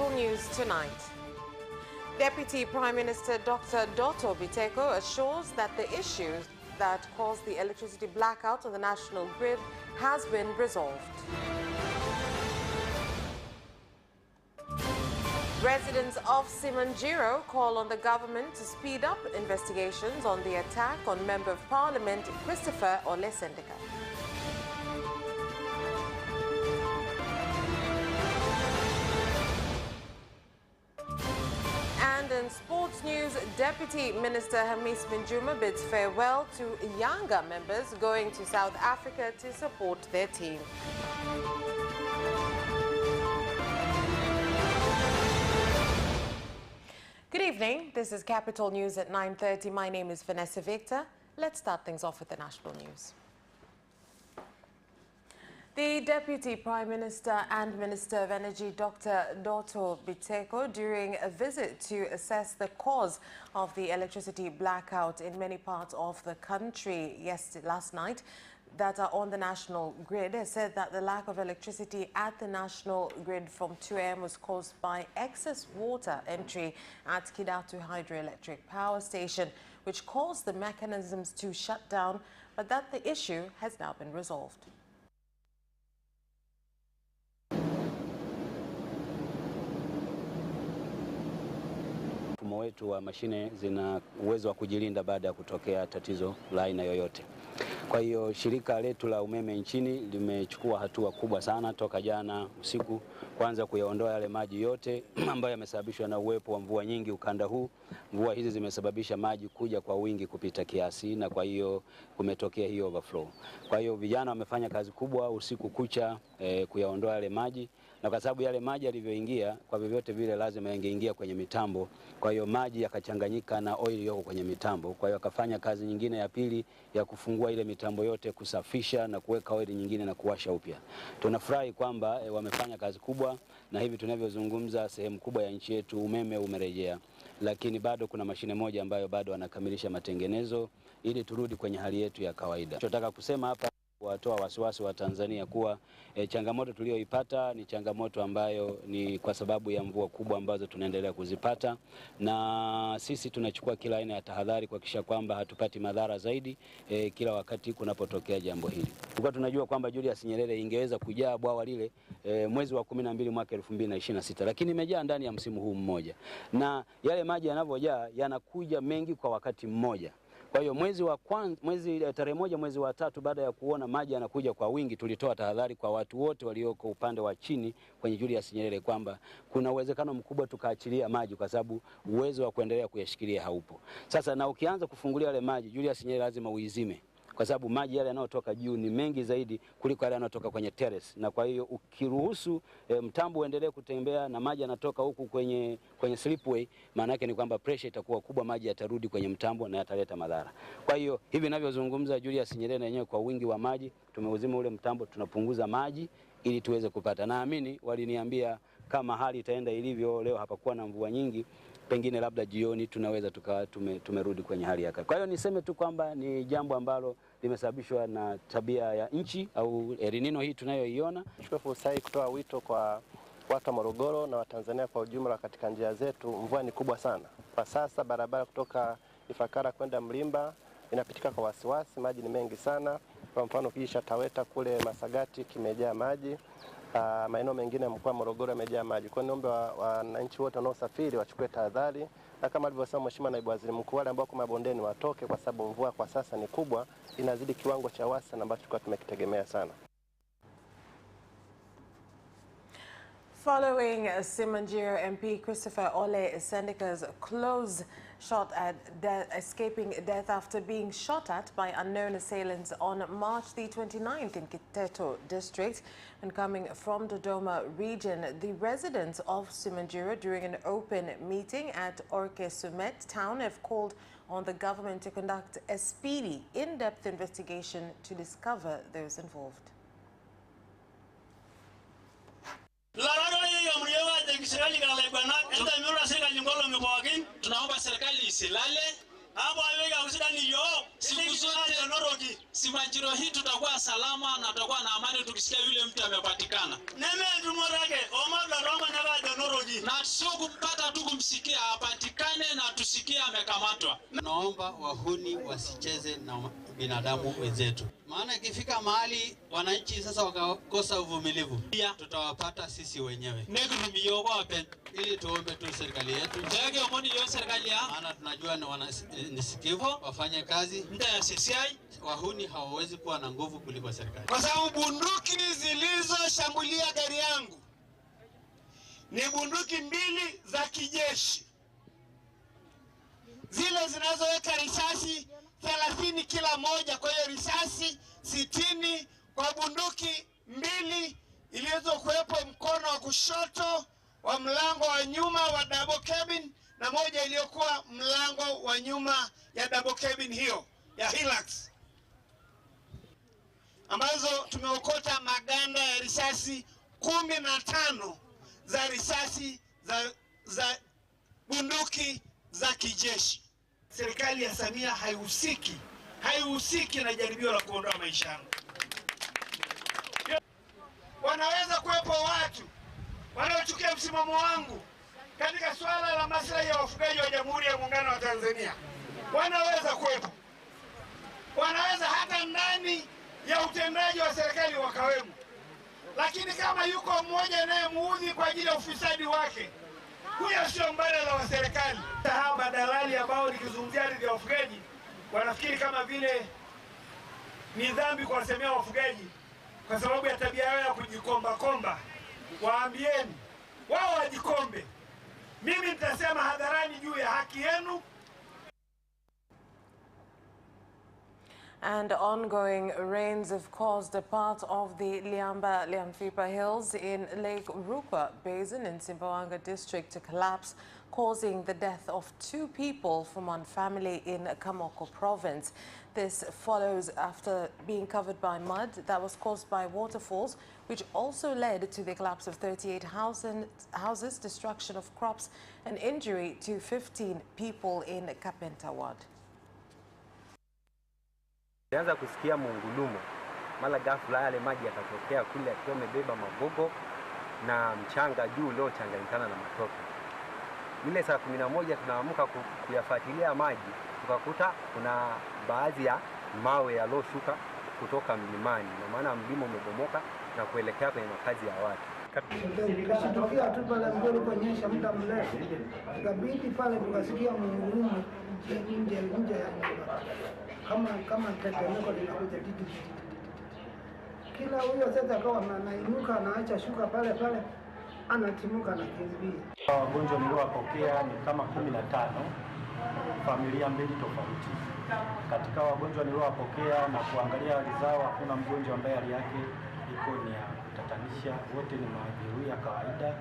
Capital News tonight. Deputy Prime Minister Dr. Doto Biteko assures that the issues that caused the electricity blackout on the national grid has been resolved. Residents of Simanjiro call on the government to speed up investigations on the attack on Member of Parliament Christopher Ole Sendika. And in sports news, Deputy Minister Hamis Minjuma bids farewell to younger members going to South Africa to support their team. Good evening. This is Capital News at 9:30. My name is Vanessa Victor. Let's start things off with the national news. The Deputy Prime Minister and Minister of Energy, Dr. Doto Biteko, during a visit to assess the cause of the electricity blackout in many parts of the country last night that are on the national grid, has said that the lack of electricity at the national grid from 2 a.m. was caused by excess water entry at Kidatu Hydroelectric Power Station, which caused the mechanisms to shut down, but that the issue has now been resolved. Mfumo wetu wa mashine zina uwezo wa kujilinda baada ya kutokea tatizo la aina yoyote. Kwa hiyo shirika letu la umeme nchini limechukua hatua kubwa sana toka jana usiku, kwanza kuyaondoa yale maji yote ambayo yamesababishwa na uwepo wa mvua nyingi ukanda huu. Mvua hizi zimesababisha maji kuja kwa wingi kupita kiasi, na kwa hiyo kumetokea hiyo overflow. Kwa hiyo vijana wamefanya kazi kubwa usiku kucha kuyaondoa yale maji, na kwa sababu yale maji yalivyoingia kwa vyovyote vile lazima yangeingia kwenye mitambo. Kwa hiyo maji yakachanganyika na oil yoko kwenye mitambo. Kwa hiyo akafanya kazi nyingine ya pili ya kufungua ile mitambo yote, kusafisha na kuweka oil nyingine na kuwasha upya. Tunafurahi kwamba wamefanya kazi kubwa, na hivi tunavyozungumza sehemu kubwa ya nchi yetu umeme umerejea, lakini bado kuna mashine moja ambayo bado wanakamilisha matengenezo ili turudi kwenye hali yetu ya kawaida. Tunataka kusema hapa watoa wasiwasi wa Tanzania kuwa changamoto tulioipata ni changamoto ambayo ni kwa sababu ya mvua kubwa ambazo tunaendelea kuzipata, na sisi tunachukua kila aina ya tahadhari kuhakikisha kwamba hatupati madhara zaidi kila wakati kunapotokea jambo hili. Tulikuwa tunajua kwamba Julius Nyerere ingeweza kujaa bwawa lile mwezi wa 12 mwaka 2026, lakini imejaa ndani ya msimu huu mmoja, na yale maji yanavyojaa yanakuja mengi kwa wakati mmoja. Kwa hiyo tarehe moja mwezi wa 3 baada ya kuona maji yanakuja kwa wingi, tulitoa tahadhari kwa watu wote walioko upande wa chini kwenye Julius Nyerere kwamba kuna uwezekano mkubwa tukaachilia maji kwa sababu uwezo wa kuendelea kuyashikilia haupo. Sasa na ukianza kufungulia yale maji, Julius Nyerere lazima uizime, kwa sababu maji yale yanayotoka juu ni mengi zaidi kuliko yale yanayotoka kwenye terrace, na kwa hiyo ukiruhusu mtambo uendelee kutembea na maji yanatoka huku kwenye slipway, maana yake ni kwamba pressure itakuwa kubwa, maji yatarudi kwenye mtambo na yataleta madhara. Kwa hiyo hivi ninavyozungumza, Julius Nyerere yenyewe kwa wingi wa maji tumeuzima ule mtambo, tunapunguza maji ili tuweze kupata. Naamini waliniambia kama hali itaenda ilivyo leo, hapakuwa na mvua nyingi, pengine labda jioni tunaweza tukawa tumerudi kwenye hali ya kawaida. Kwa hiyo niseme tu kwamba ni jambo ambalo limesababishwa na tabia ya nchi au El Nino hii tunayoiona. Chukua fursa hii kutoa wito kwa watu wa Morogoro na Watanzania kwa ujumla. Katika njia zetu mvua ni kubwa sana kwa sasa. Barabara kutoka Ifakara kwenda Mlimba inapitika kwa wasiwasi, maji ni mengi sana. Kwa mfano kisha Taweta kule Masagati kimejaa maji, maeneo mengine ya mkoa wa Morogoro yamejaa maji. Kwa niombe wananchi wote wanaosafiri wachukue tahadhari, na kama alivyosema Mheshimiwa Naibu Waziri Mkuu, wale ambao kwa mabondeni watoke, kwa sababu mvua kwa sasa ni kubwa, inazidi kiwango cha wastani ambacho tulikuwa tumekitegemea sana. Following Simanjiro MP Christopher Ole Sendika's close shot at escaping death after being shot at by unknown assailants on March the 29th in Kiteto district, and coming from Dodoma region, the residents of Simanjiro during an open meeting at Orke Sumet town have called on the government to conduct a speedy, in-depth investigation to discover those involved. Tunaomba serikali isilale hapo, aweka usidani yo siku zote Simanjiro hii tutakuwa salama na tutakuwa na amani tukisikia yule mtu amepatikana. Neme tumorage omaba roma na bado noroji. Na sio kumpata tu kumsikia apatikane na tusikie amekamatwa. Naomba wahuni wasicheze na binadamu wenzetu. Maana ikifika mahali wananchi sasa wakakosa uvumilivu, pia tutawapata sisi wenyewe. Negru miyoko wapen ili tuombe tu serikali yetu. Jage omoni yo serikali ya maana tunajua ni sikivu wafanye kazi. Nda ya CCI wahuni hawawezi kuwa na nguvu kuliko serikali. Kwa sababu bunduki zilizoshambulia gari yangu ni bunduki 2 za kijeshi. Zile zinazoweka risasi 30 kila moja, kwa hiyo risasi 60 kwa bunduki 2 ilizokuwepo mkono wa kushoto wa mlango wa nyuma wa double cabin na moja iliyokuwa mlango wa nyuma ya double cabin hiyo ya Hilux, ambazo tumeokota maganda ya risasi 15 za risasi za bunduki za kijeshi. Serikali ya Samia haihusiki na jaribio la kuondoa maisha yangu. Wanaweza kuwepo watu wanaochukia msimamo wangu katika swala la maslahi ya wafugaji wa Jamhuri ya Muungano wa Tanzania. Wanaweza kuwepo. Wanaweza hata ndani ya utendaji wa serikali wakawemo. Lakini kama yuko mmoja anayemuudhi kwa ajili ya ufisadi wake, huyo sio mbadala wa serikali. Hawa madalali ambao nikizungumzia ardhi ya wafugaji wanafikiri kama vile ni dhambi kuwasemea wafugaji kwa sababu ya tabia yao ya kujikomba. Waambieni wao wajikombe. Mimi nitasema hadharani juu ya haki yenu. And ongoing rains have caused a part of the Liamba-Liamfipa Hills in Lake Rukwa Basin in Simbawanga district to collapse, causing the death of 2 people from one family in Kamoko province. This follows after being covered by mud that was caused by waterfalls, which also led to the collapse of 38 houses, destruction of crops, and injury to 15 people in Kapenta ward. Nilianza kusikia mungudumo, mara ghafla yale maji yakatokea kule akiwa amebeba magogo na mchanga juu uliochanganyikana na matope. Ile saa 11 tunaamka kuyafuatilia maji, tukakuta kuna baadhi ya mawe yaliyoshuka kutoka mlimani, na maana mlima umebomoka na kuelekea kwenye makazi ya watu. Tukatokea tu pale mbele kuonyesha muda mrefu, tukabidi pale tukasikia mungudumo nje ya nyumba. Kama tetemeko linakuja titi. Kila huyo sasa akawa anainuka anaacha shuka pale anatimuka na kimbia. Wagonjwa niliowapokea ni kama 15, familia 2 tofauti. Katika wagonjwa niliowapokea na kuangalia hali zao, hakuna mgonjwa ambaye hali yake iko ni ya kutatanisha, wote ni majeruhi ya kawaida.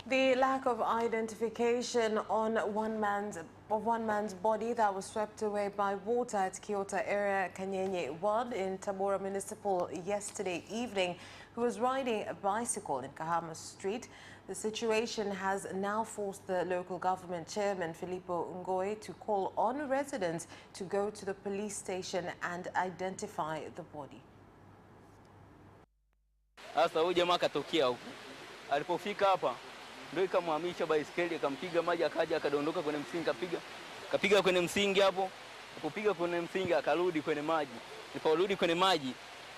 The lack of identification on one man's body that was swept away by water at Kiota area Kanyenye ward in Tabora Municipal yesterday evening, who was riding a bicycle in Kahama Street. The situation has now forced the local government chairman, Filippo Ngoe, to call on residents to go to the police station and identify the body. Sasa huyu jamaa katokea huko. Alipofika hapa ndio ikamhamisha baisikeli, akampiga maji, akaja akadondoka kwenye msingi, kapiga kwenye msingi hapo. Alipopiga kwenye msingi akarudi kwenye maji. Aliporudi kwenye maji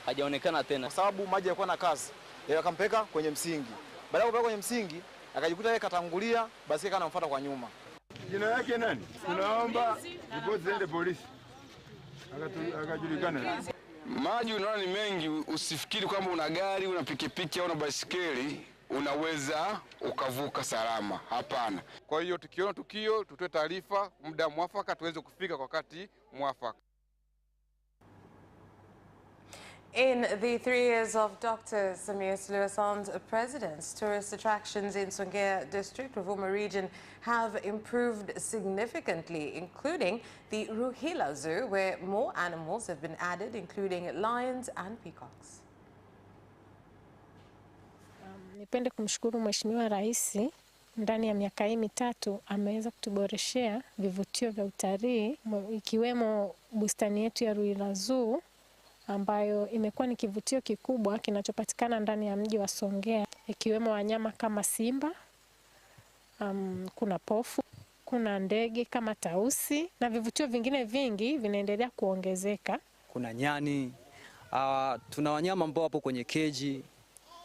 hajaonekana tena, kwa sababu maji yalikuwa na kasi. Yeye akampeka kwenye msingi. Baada ya kupeka kwenye msingi, akajikuta yeye katangulia, baisikeli anamfuata kwa nyuma. Jina yake nani? Tunaomba ripoti ziende polisi. Akajulikana. Maji unaona ni mengi, usifikiri kwamba una gari, una pikipiki au una baisikeli unaweza ukavuka salama. Hapana. Kwa hiyo tukiona tukio tutoe taarifa muda mwafaka tuweze kufika kwa wakati mwafaka. In the 3 years of Dr. Samia Suluhu Hassan's presidency, tourist attractions in Songea district, Ruvuma region, have improved significantly, including the Ruhila Zoo, where more animals have been added, including lions and peacocks. Nipende kumshukuru Mheshimiwa Rais ndani ya miaka hii mitatu ameweza kutuboreshea vivutio vya utalii, ikiwemo bustani yetu ya Ruira Zoo ambayo imekuwa ni kivutio kikubwa kinachopatikana ndani ya mji wa Songea, ikiwemo wanyama kama simba, kuna pofu, kuna ndege kama tausi na vivutio vingine vingi vinaendelea kuongezeka. Kuna nyani, tuna wanyama ambao wapo kwenye keji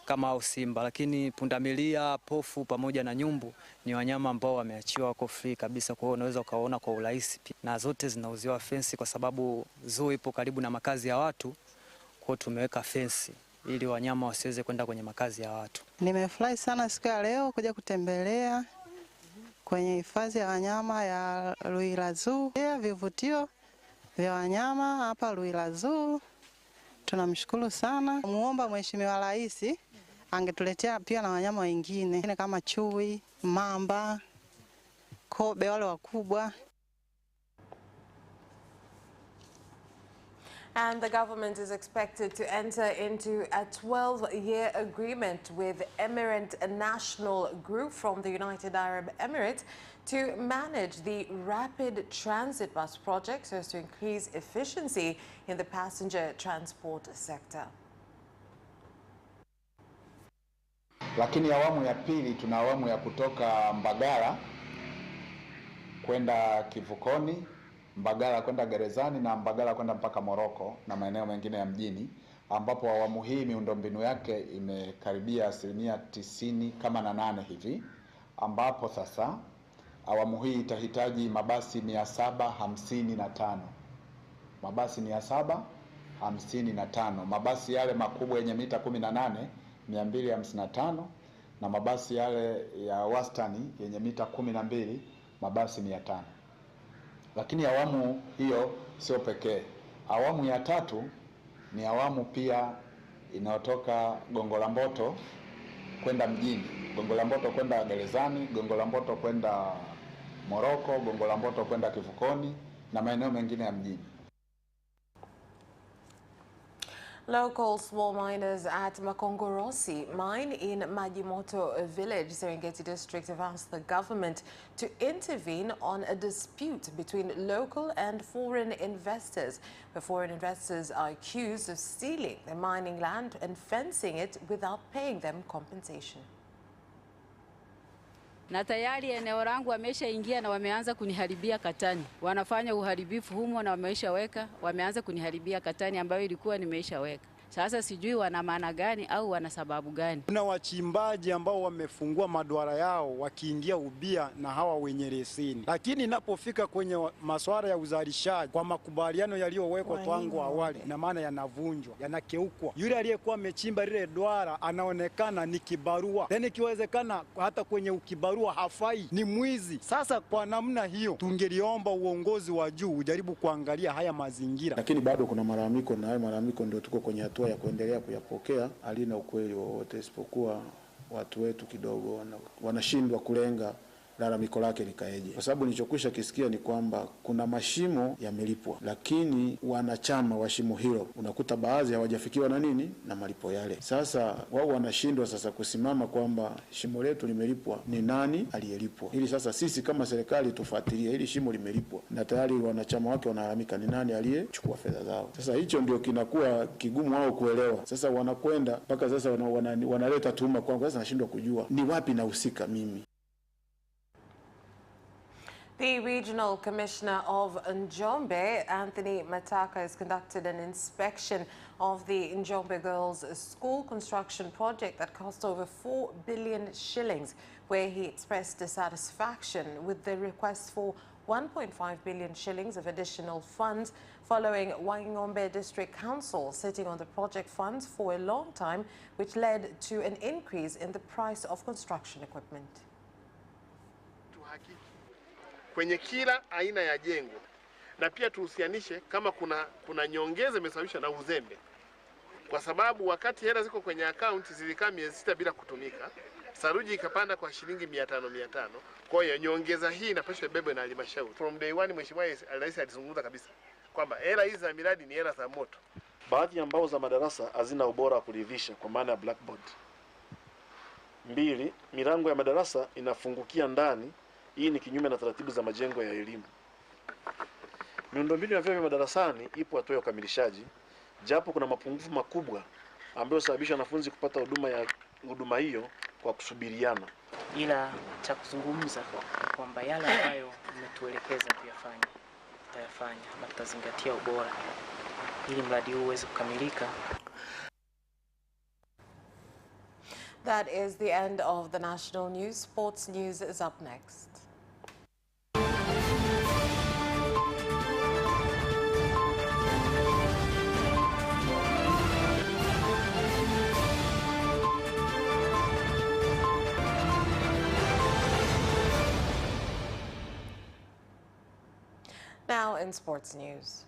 kama au simba, lakini pundamilia, pofu pamoja na nyumbu ni wanyama ambao wameachiwa wako free kabisa, kwa hiyo unaweza ukaona kwa urahisi, na zote zinauziwa fensi kwa sababu zoo ipo karibu na makazi ya watu, kwa hiyo tumeweka fensi ili wanyama wasiweze kwenda kwenye makazi ya watu. Nimefurahi sana siku ya leo kuja kutembelea kwenye hifadhi ya wanyama ya Ruira Zoo. Vivutio vya wanyama hapa Ruira Zoo. Tunamshukuru sana. Muomba Mheshimiwa Rais angetuletea pia na wanyama wengine kama chui, mamba, kobe wale wakubwa. And the government is expected to enter into a 12-year agreement with Emirate National Group from the United Arab Emirates to manage the rapid transit bus project so as to increase efficiency in the passenger transport sector. Lakini awamu ya pili tuna awamu ya kutoka Mbagala kwenda Kivukoni, Mbagala kwenda Gerezani na Mbagala kwenda mpaka Moroko na maeneo mengine ya mjini, ambapo awamu hii miundombinu yake imekaribia 90% kama na 8 hivi, ambapo sasa awamu hii itahitaji mabasi 755. Mabasi 755. Mabasi yale makubwa yenye mita 18 255 na mabasi yale ya wastani yenye mita 12 mabasi 500. Lakini awamu hiyo sio pekee. Awamu ya tatu ni awamu pia inayotoka Gongo la Mboto kwenda mjini, Gongo la Mboto kwenda Gerezani, Gongo la Mboto kwenda Moroko, Gongo la Mboto kwenda Kivukoni na maeneo mengine ya mjini. Local small miners at Makongorosi mine in Majimoto village, Serengeti district, have asked the government to intervene on a dispute between local and foreign investors, where foreign investors are accused of stealing their mining land and fencing it without paying them compensation. Na tayari eneo langu wameshaingia na wameanza kuniharibia katani. Wanafanya uharibifu humo na wameanza kuniharibia katani ambayo ilikuwa nimeishaweka. Sasa sijui wana maana gani au wana sababu gani. Kuna wachimbaji ambao wamefungua maduara yao wakiingia ubia na hawa wenye leseni. Lakini inapofika kwenye masuala ya uzalishaji kwa makubaliano yaliyowekwa tangu awali, na maana yanavunjwa, yanakeukwa. Yule aliyekuwa amechimba lile duara anaonekana ni kibarua. Tena ikiwezekana hata kwenye ukibarua hafai, ni mwizi. Sasa kwa namna hiyo tungeliomba uongozi wa juu ujaribu kuangalia haya mazingira. Lakini bado kuna malalamiko, na hayo malalamiko ndio tuko kwenye hatua ya kuendelea kuyapokea. Halina ukweli wowote, isipokuwa watu wetu kidogo wanashindwa kulenga lalamiko lake likaeje. Kwa sababu nilichokwisha kisikia ni kwamba kuna mashimo yamelipwa, lakini wanachama wa shimo hilo unakuta baadhi hawajafikiwa na nini na malipo yale. Sasa wao wanashindwa sasa kusimama kwamba shimo letu limelipwa, ni nani aliyelipwa, ili sasa sisi kama serikali tufuatilie hili shimo limelipwa, na tayari wanachama wake wanalalamika ni nani aliyechukua fedha zao. Sasa hicho ndio kinakuwa kigumu wao kuelewa. Sasa wanakwenda mpaka sasa wanaleta tuhuma kwangu, sasa nashindwa kujua ni wapi nahusika mimi. The Regional Commissioner of Njombe, Anthony Mataka, has conducted an inspection of the Njombe Girls School construction project that cost over 4 billion shillings, where he expressed dissatisfaction with the request for 1.5 billion shillings of additional funds following Wangingombe District Council sitting on the project funds for a long time, which led to an increase in the price of construction equipment. Kwenye kila aina ya jengo, na pia tuhusianishe kama kuna nyongeza imesababishwa na uzembe, kwa sababu wakati hela ziko kwenye akaunti zilikaa miezi 6 bila kutumika, saruji ikapanda kwa shilingi 500. Kwa hiyo nyongeza hii inapaswa bebe na halmashauri. From day one Mheshimiwa Rais alizungumza kabisa kwamba hela hizi za miradi ni hela za moto. Baadhi ya mbao za madarasa hazina ubora wa kuridhisha kwa maana ya blackboard. 2, milango ya madarasa inafungukia ndani. Hii ni kinyume na taratibu za majengo ya elimu. Miundombinu ya vyuo vya madarasani ipo hatua ya ukamilishaji, japo kuna mapungufu makubwa ambayo sababisha wanafunzi kupata huduma hiyo kwa kusubiriana. Ila cha kuzungumza kwamba yale ambayo mmetuelekeza kuyafanya tutayafanya na tutazingatia ubora ili mradi huu uweze kukamilika. That is the end of the national news. Sports news is up next. Now in sports news.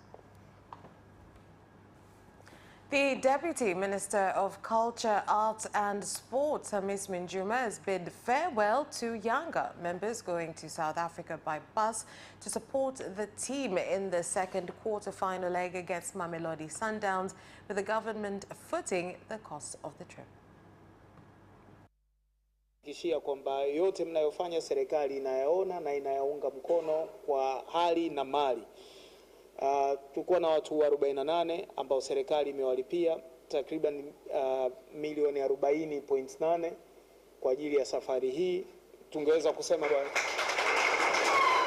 The Deputy Minister of Culture, Arts and Sports, Hamis Minjuma, has bid farewell to younger members going to South Africa by bus to support the team in the second quarter-final leg against Mamelodi Sundowns, with the government footing the cost of the trip. Kishia kwamba yote mnayofanya serikali inayaona na inayaunga mkono kwa hali na mali. Tulikuwa na watu 48 ambao serikali imewalipia takriban milioni 40.8 kwa ajili ya safari hii. Tungeweza kusema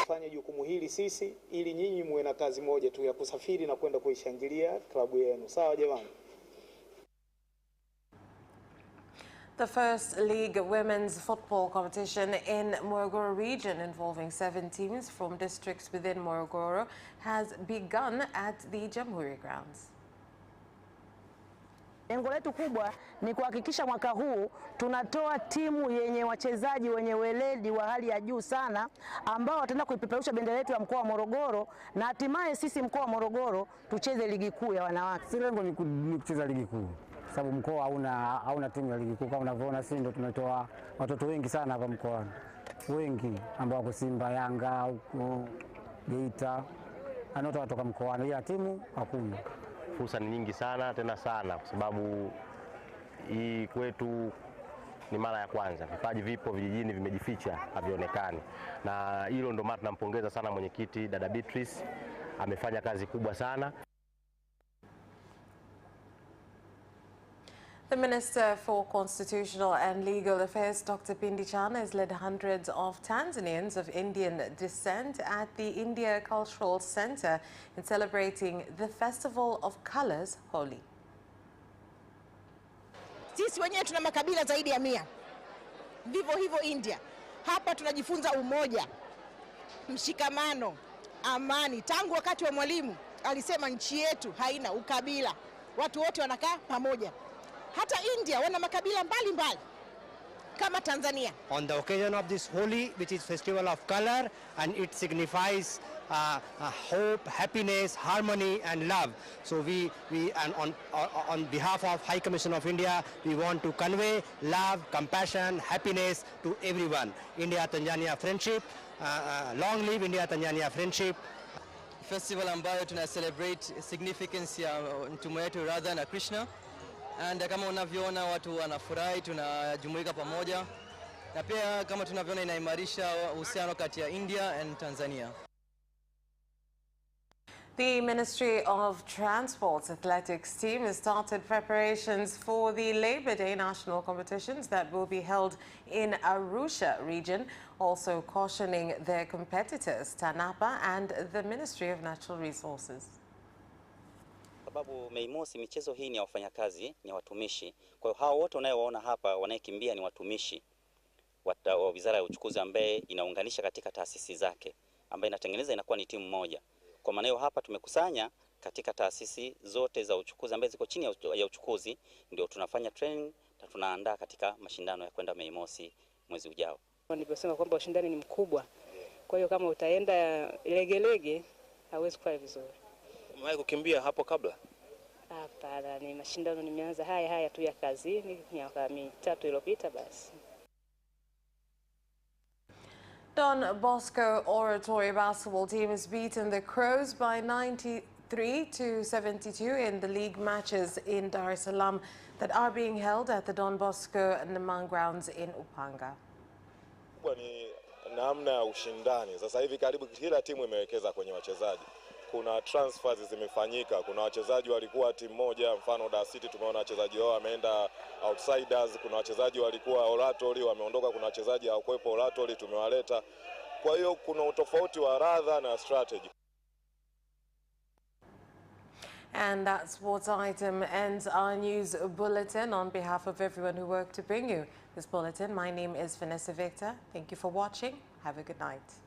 fanye jukumu hili sisi ili nyinyi muwe na kazi moja tu ya kusafiri na kwenda kuishangilia klabu yenu. Sawa jamani? The first League Women's Football competition in Morogoro region, involving 7 teams from districts within Morogoro, has begun at the Jamhuri Grounds. Lengo letu kubwa ni kuhakikisha mwaka huu tunatoa timu yenye wachezaji wenye weledi wa hali ya juu sana ambao wataenda kuipeperusha bendera yetu ya mkoa wa Morogoro na hatimaye sisi mkoa wa Morogoro tucheze ligi kuu ya wanawake. Si lengo ni kucheza ligi kuu, sababu mkoa hauna timu ya ligi kuu. Kama unavyoona sisi ndio tumetoa watoto wengi sana hapa mkoani, wengi ambao wako Simba, Yanga, huko Geita, anoto watoka mkoani, ya timu hakuna. Fursa ni nyingi sana, tena sana, kwa sababu hii kwetu ni mara ya kwanza. Vipaji vipo vijijini, vimejificha, havionekani, na hilo ndio maana tunampongeza sana mwenyekiti dada Beatrice, amefanya kazi kubwa sana. The Minister for Constitutional and Legal Affairs, Dr. Pindi Chana, has led hundreds of Tanzanians of Indian descent at the India Cultural Center in celebrating the Festival of Colors, Holi. Sisi wenyewe tuna makabila zaidi ya 100. Vivyo hivyo India. Hapa tunajifunza umoja, mshikamano, amani. Tangu wakati wa Mwalimu alisema nchi yetu haina ukabila. Watu wote wanakaa pamoja. Hata India wana makabila mbalimbali kama Tanzania. On the occasion of this Holi, which is festival of color, and it signifies hope, happiness, harmony and love. So we and on behalf of High Commission of India, we want to convey love, compassion, happiness to everyone. India-Tanzania friendship, long live India-Tanzania friendship. Festival ambayo tuna celebrate significance ya mtume wetu Radha na Krishna. And kama unavyoona watu wanafurahi, tunajumuika pamoja, na pia kama tunavyoona inaimarisha uhusiano kati ya India and Tanzania. The Ministry of Transport's athletics team has started preparations for the Labor Day national competitions that will be held in Arusha region, also cautioning their competitors, TANAPA and the Ministry of Natural Resources. Sababu Mei Mosi michezo hii ni ya wafanyakazi, ni watumishi. Kwa hiyo hao wote unayowaona hapa wanayekimbia ni watumishi wa Wizara ya Uchukuzi ambaye inaunganisha katika taasisi zake, ambaye inatengeneza inakuwa ni timu moja. Kwa maana hiyo hapa tumekusanya katika taasisi zote za uchukuzi ambaye ziko chini ya uchukuzi, ndio tunafanya training na tunaandaa katika mashindano ya kwenda Mei Mosi mwezi ujao. Niliposema kwamba ushindani ni mkubwa. Kwa hiyo kama utaenda legelege hauwezi kufanya vizuri. Umewahi kukimbia hapo kabla? Hapana, ni mashindano nimeanza haya tu ya kazini miaka 3 iliyopita basi. Don Bosco Oratory basketball team has beaten the Crows by 73 to 72 in the league matches in Dar es Salaam that are being held at the Don Bosco Nemang grounds in Upanga. Ni namna ya ushindani. Sasa hivi karibu kila timu imewekeza kwenye wachezaji. Kuna transfers zimefanyika. Kuna wachezaji walikuwa timu moja, mfano Dar City tumeona wachezaji wao wameenda outsiders. Kuna wachezaji walikuwa Oratory wameondoka, kuna wachezaji hawakuwepo Oratory tumewaleta. Kwa hiyo kuna utofauti wa radha na strategy. And that sports item ends our news bulletin. On behalf of everyone who worked to bring you this bulletin, my name is Vanessa Victor. Thank you for watching. Have a good night.